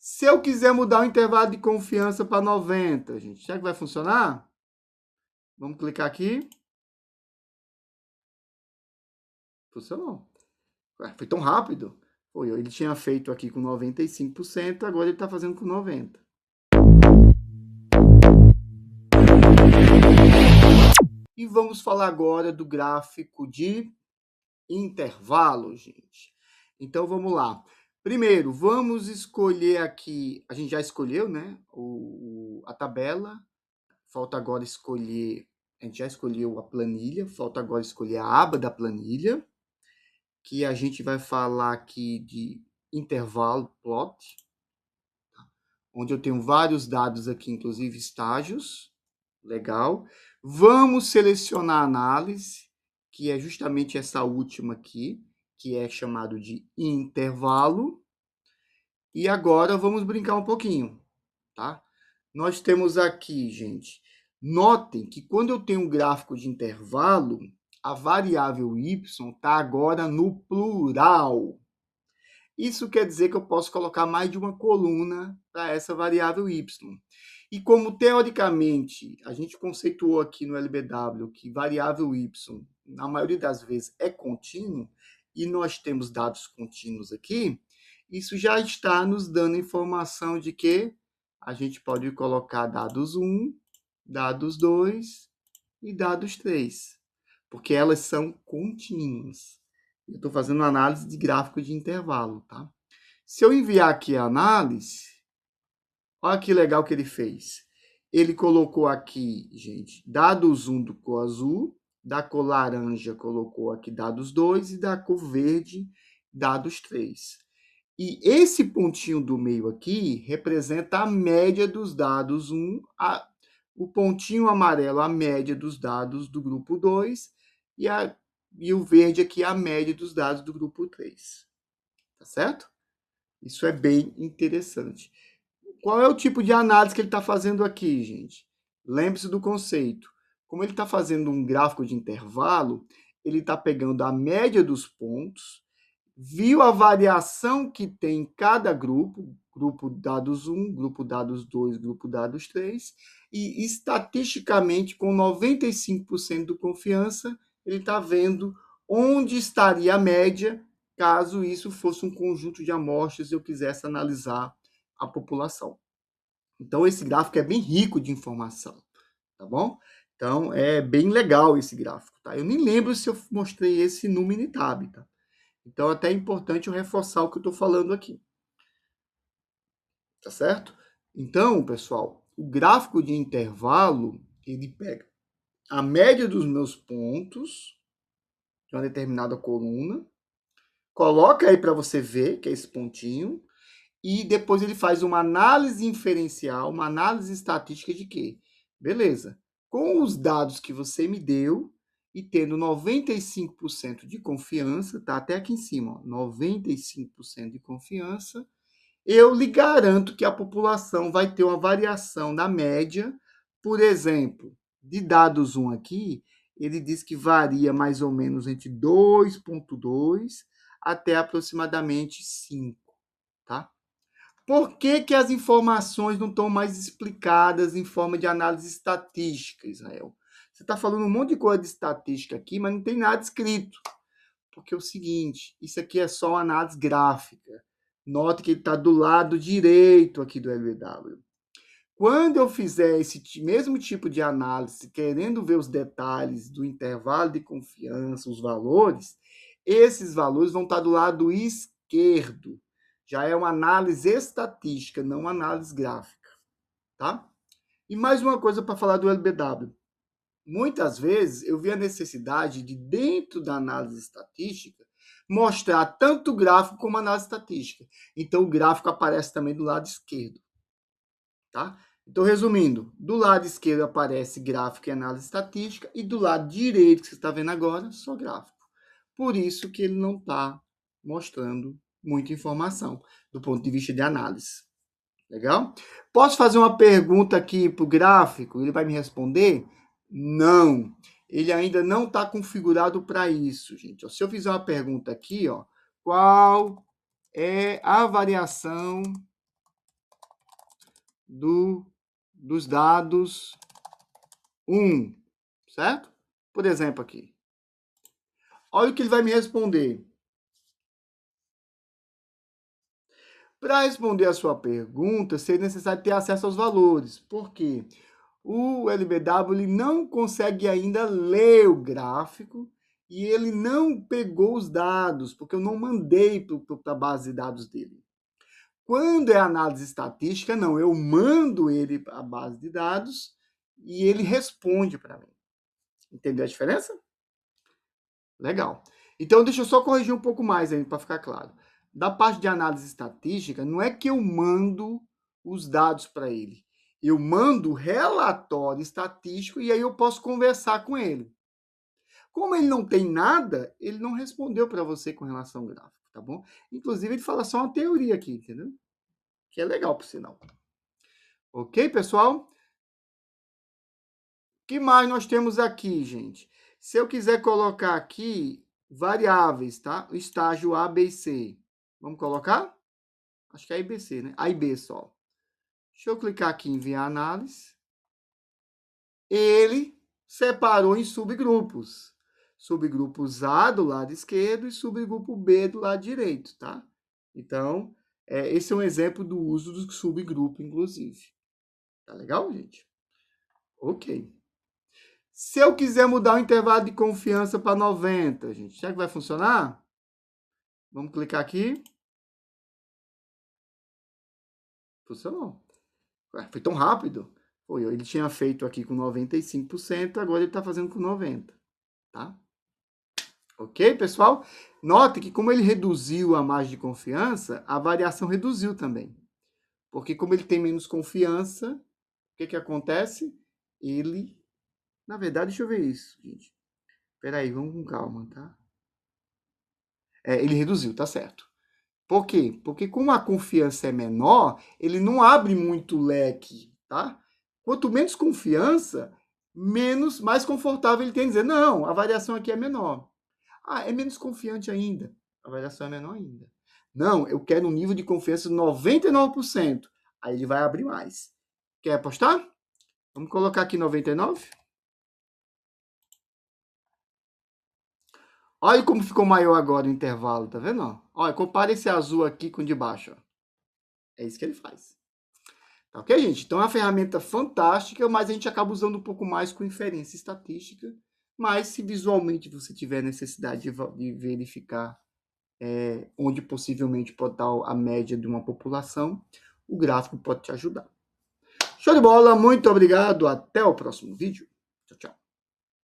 Se eu quiser mudar o intervalo de confiança para 90, gente, será que vai funcionar? Vamos clicar aqui. Funcionou. Foi tão rápido. Foi, ele tinha feito aqui com 95%, agora ele está fazendo com 90%. E vamos falar agora do gráfico de intervalo, gente. Então, vamos lá. Primeiro, vamos escolher aqui, a gente já escolheu, né, a tabela. Falta agora escolher, a gente já escolheu a planilha, falta agora escolher a aba da planilha, que a gente vai falar aqui de intervalo plot, onde eu tenho vários dados aqui, inclusive estágios. Legal. Vamos selecionar a análise, que é justamente essa última aqui, que é chamado de intervalo. E agora vamos brincar um pouquinho, tá? Nós temos aqui, gente, notem que quando eu tenho um gráfico de intervalo, a variável y está agora no plural. Isso quer dizer que eu posso colocar mais de uma coluna para essa variável y. E como, teoricamente, a gente conceituou aqui no LBW que variável y, na maioria das vezes, é contínuo, e nós temos dados contínuos aqui, isso já está nos dando informação de que a gente pode colocar dados 1, dados 2 e dados 3, porque elas são contínuas. Eu estou fazendo uma análise de gráfico de intervalo, tá? Se eu enviar aqui a análise, olha que legal que ele fez. Ele colocou aqui, gente, dados 1 do cor azul, da cor laranja colocou aqui dados 2 e da cor verde dados 3. E esse pontinho do meio aqui representa a média dos dados 1, o pontinho amarelo a média dos dados do grupo 2 e o verde aqui a média dos dados do grupo 3. Tá certo? Isso é bem interessante. Qual é o tipo de análise que ele está fazendo aqui, gente? Lembre-se do conceito. Como ele está fazendo um gráfico de intervalo, ele está pegando a média dos pontos, viu a variação que tem em cada grupo, grupo dados 1, grupo dados 2, grupo dados 3, e estatisticamente, com 95% de confiança, ele está vendo onde estaria a média, caso isso fosse um conjunto de amostras e eu quisesse analisar a população. Então, esse gráfico é bem rico de informação, tá bom? Então, é bem legal esse gráfico, tá? Eu nem lembro se eu mostrei esse no Minitab, tá? Então, até é importante eu reforçar o que eu estou falando aqui. Tá certo? Então, pessoal, o gráfico de intervalo, ele pega a média dos meus pontos de uma determinada coluna, coloca aí para você ver, que é esse pontinho, e depois ele faz uma análise inferencial, uma análise estatística de quê? Beleza. Com os dados que você me deu e tendo 95% de confiança, tá até aqui em cima, ó, 95% de confiança, eu lhe garanto que a população vai ter uma variação na média. Por exemplo, de dados 1 aqui, ele diz que varia mais ou menos entre 2,2 até aproximadamente 5, tá? Por que, que as informações não estão mais explicadas em forma de análise estatística, Israel? Você está falando um monte de coisa de estatística aqui, mas não tem nada escrito. Porque é o seguinte, isso aqui é só uma análise gráfica. Note que ele está do lado direito aqui do LBW. Quando eu fizer esse mesmo tipo de análise, querendo ver os detalhes do intervalo de confiança, os valores, esses valores vão estar do lado esquerdo. Já é uma análise estatística, não uma análise gráfica, tá? E mais uma coisa para falar do LBW. Muitas vezes eu vi a necessidade de, dentro da análise estatística, mostrar tanto o gráfico como a análise estatística. Então, o gráfico aparece também do lado esquerdo, tá? Então, resumindo, do lado esquerdo aparece gráfico e análise estatística, e do lado direito, que você está vendo agora, só gráfico. Por isso que ele não está mostrando muita informação, do ponto de vista de análise. Legal? Posso fazer uma pergunta aqui para o gráfico? Ele vai me responder? Não. Ele ainda não está configurado para isso, gente. Se eu fizer uma pergunta aqui, ó, qual é a variação dos dados 1, certo? Por exemplo, aqui. Olha o que ele vai me responder. Para responder a sua pergunta, seria necessário ter acesso aos valores. Por quê? O LBW ele não consegue ainda ler o gráfico e ele não pegou os dados, porque eu não mandei para a base de dados dele. Quando é análise estatística, não, eu mando ele para a base de dados e ele responde para mim. Entendeu a diferença? Legal. Então, deixa eu só corrigir um pouco mais aí, para ficar claro. Da parte de análise estatística, não é que eu mando os dados para ele. Eu mando o relatório estatístico e aí eu posso conversar com ele. Como ele não tem nada, ele não respondeu para você com relação ao gráfico, tá bom? Inclusive, ele fala só uma teoria aqui, entendeu? Que é legal, por sinal. Ok, pessoal? O que mais nós temos aqui, gente? Se eu quiser colocar aqui variáveis, tá? O estágio A, B e C. Vamos colocar? Acho que é A e B, C, né? A e B só. Deixa eu clicar aqui em enviar análise. Ele separou em subgrupos. Subgrupos A do lado esquerdo e subgrupo B do lado direito, tá? Então, esse é um exemplo do uso do subgrupo, inclusive. Tá legal, gente? Ok. Se eu quiser mudar o intervalo de confiança para 90, gente, será que vai funcionar? Vamos clicar aqui. Funcionou. Ué, foi tão rápido. Foi, ele tinha feito aqui com 95%, agora ele está fazendo com 90%. Tá? Ok, pessoal? Note que como ele reduziu a margem de confiança, a variação reduziu também. Porque como ele tem menos confiança, o que acontece? Ele, na verdade, deixa eu ver isso, gente. Espera aí, vamos com calma, tá? Ele reduziu, tá certo. Por quê? Porque como a confiança é menor, ele não abre muito leque, tá? Quanto menos confiança, mais confortável ele tem em dizer, não, a variação aqui é menor. Ah, é menos confiante ainda. A variação é menor ainda. Não, eu quero um nível de confiança de 99%. Aí ele vai abrir mais. Quer apostar? Vamos colocar aqui 99. Olha como ficou maior agora o intervalo, tá vendo? Olha, compara esse azul aqui com o de baixo. Ó. É isso que ele faz. Tá ok, gente? Então é uma ferramenta fantástica, mas a gente acaba usando um pouco mais com inferência estatística. Mas se visualmente você tiver necessidade de verificar onde possivelmente pode estar a média de uma população, o gráfico pode te ajudar. Show de bola, muito obrigado, até o próximo vídeo.